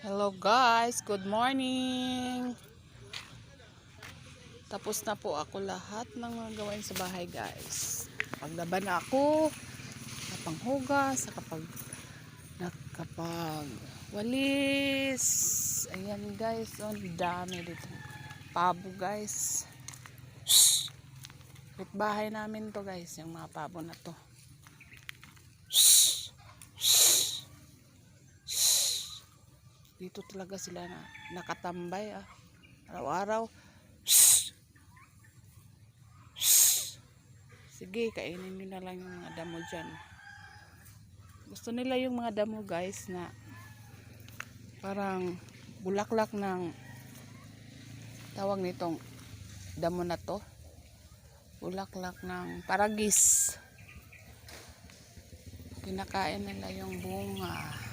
Hello guys, good morning. Tapos na po ako lahat ng mga gawain sa bahay guys. Paglaban na ako, napanghugas, nakapag walis. Ayan guys, oh, dami dito. Pabo guys. Shhh. Bahay namin to guys, yung mga pabo na to. Shhh. Shhh. Shhh. Dito talaga sila nakatambay araw-araw. Sige, kainin nyo na lang yung mga damo dyan. Gusto nila yung mga damo guys na parang bulaklak ng tawag nitong damo na to. Bulaklak ng paragis. Kinakain nila yung bunga.